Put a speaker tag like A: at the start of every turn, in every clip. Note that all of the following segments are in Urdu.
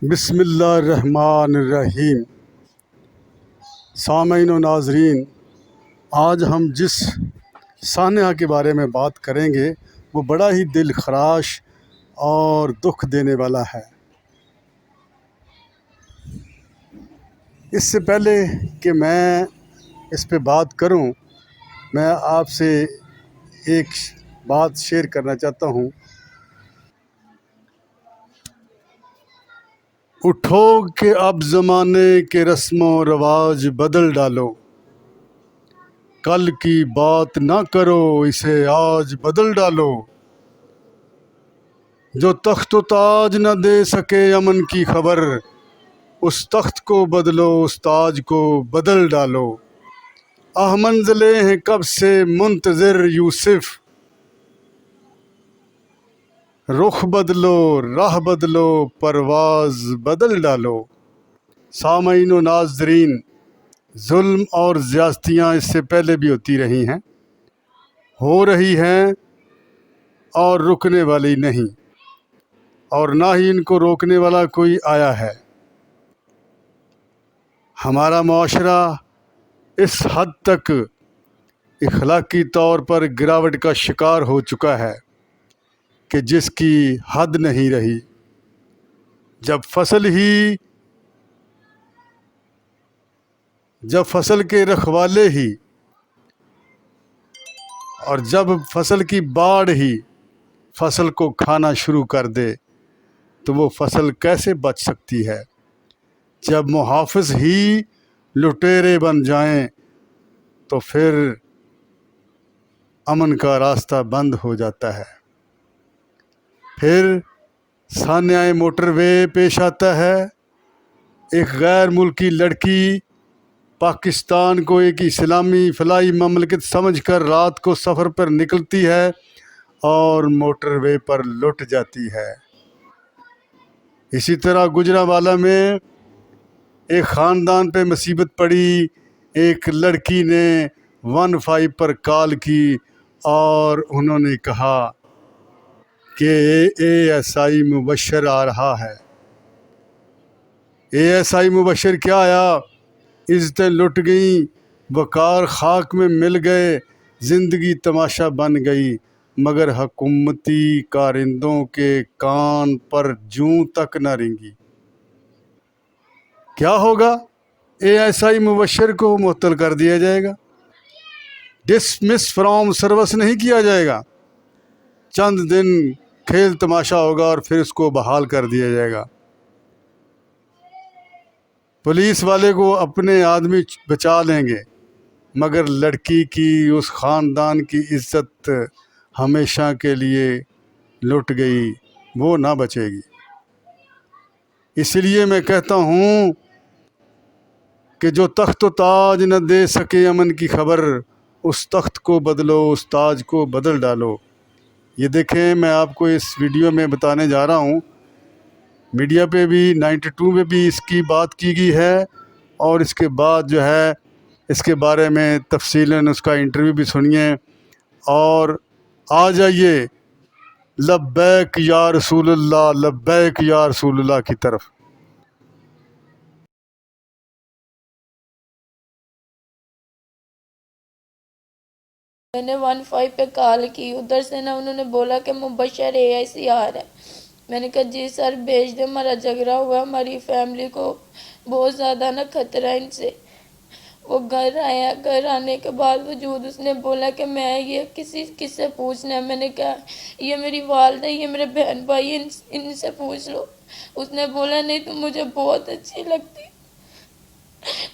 A: بسم اللہ الرحمن الرحیم۔ سامعین و ناظرین، آج ہم جس سانحہ کے بارے میں بات کریں گے وہ بڑا ہی دل خراش اور دکھ دینے والا ہے۔ اس سے پہلے کہ میں اس پہ بات کروں، میں آپ سے ایک بات شیئر کرنا چاہتا ہوں۔ اٹھو کہ اب زمانے کے رسم و رواج بدل ڈالو، کل کی بات نہ کرو اسے آج بدل ڈالو، جو تخت و تاج نہ دے سکے امن کی خبر، اس تخت کو بدلو اس تاج کو بدل ڈالو۔ منزلے ہیں کب سے منتظر یوسف، رخ بدلو راہ بدلو پرواز بدل ڈالو۔ سامعین و ناظرین، ظلم اور زیادتیاں اس سے پہلے بھی ہوتی رہی ہیں، ہو رہی ہیں اور رکنے والی نہیں، اور نہ ہی ان کو روکنے والا کوئی آیا ہے۔ ہمارا معاشرہ اس حد تک اخلاقی طور پر گراوٹ کا شکار ہو چکا ہے کہ جس کی حد نہیں رہی۔ جب فصل کے رکھوالے ہی اور جب فصل کی باڑ ہی فصل کو کھانا شروع کر دے تو وہ فصل کیسے بچ سکتی ہے؟ جب محافظ ہی لٹیرے بن جائیں تو پھر امن کا راستہ بند ہو جاتا ہے۔ پھر سانحہ موٹر وے پیش آتا ہے۔ ایک غیر ملکی لڑکی پاکستان کو ایک اسلامی فلاحی مملکت سمجھ کر رات کو سفر پر نکلتی ہے اور موٹر وے پر لٹ جاتی ہے۔ اسی طرح گوجرانوالہ میں ایک خاندان پہ مصیبت پڑی۔ ایک لڑکی نے 15 پر کال کی اور انہوں نے کہا کہ ASI مبشر آ رہا ہے۔ ASI مبشر کیا آیا؟ عزتیں لٹ گئیں، وقار خاک میں مل گئے، زندگی تماشا بن گئی، مگر حکومتی کارندوں کے کان پر جوں تک نہ رینگی۔ کیا ہوگا؟ ASI مبشر کو معطل کر دیا جائے گا، ڈسمس فرام سروس نہیں کیا جائے گا، چند دن کھیل تماشا ہوگا اور پھر اس کو بحال کر دیا جائے گا۔ پولیس والے کو اپنے آدمی بچا لیں گے، مگر لڑکی کی اس خاندان کی عزت ہمیشہ کے لیے لٹ گئی، وہ نہ بچے گی۔ اس لیے میں کہتا ہوں کہ جو تخت و تاج نہ دے سکے امن کی خبر، اس تخت کو بدلو اس تاج کو بدل ڈالو۔ یہ دیکھیں، میں آپ کو اس ویڈیو میں بتانے جا رہا ہوں، میڈیا پہ بھی 92 میں بھی اس کی بات کی گئی ہے، اور اس کے بعد جو ہے اس کے بارے میں تفصیلاً اس کا انٹرویو بھی سنیے، اور آ جائیے لبیک یا رسول اللہ، لبیک یا رسول اللہ کی طرف۔
B: میں نے 15 پہ کال کی، ادھر سے نا انہوں نے بولا کہ مبشر ASI آ رہا ہے۔ میں نے کہا جی سر بھیج دیں، ہمارا جھگڑا ہوا، ہماری فیملی کو بہت زیادہ نا خطرہ ان سے۔ وہ گھر آیا، گھر آنے کے بعد وجود اس نے بولا کہ میں یہ کس سے پوچھنا ہے؟ میں نے کہا یہ میری والدہ، یہ میرے بہن بھائی، ان سے پوچھ لو۔ اس نے بولا نہیں تم مجھے بہت اچھی لگتی،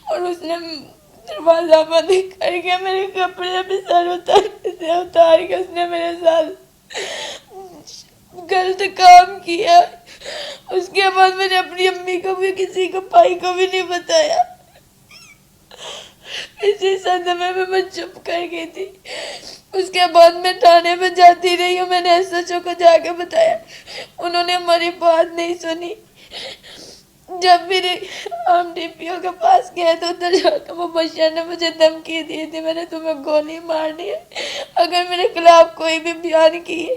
B: اور اس نے دروازہ بند کر کے میرے کپڑے بھی سر اتار کے اس نے میرے ساتھ غلط کام کیا۔ اس کے بعد میں نے اپنی امی کو بھی، کسی کو بھائی کو بھی نہیں بتایا۔ اسی صدمے میں چپ کر گئی تھی۔ اس کے بعد میں تھانے میں جاتی رہی ہوں، میں نے SHO کو جا کے بتایا، انہوں نے ہماری بات نہیں سنی۔ جب پھر ہم DPO کے پاس گئے تو ادھر جا کے مبشر نے مجھے دھمکی دی تھی، میں نے تمہیں گولی مارنی ہے اگر میرے خلاف کوئی بھی بیان کیے۔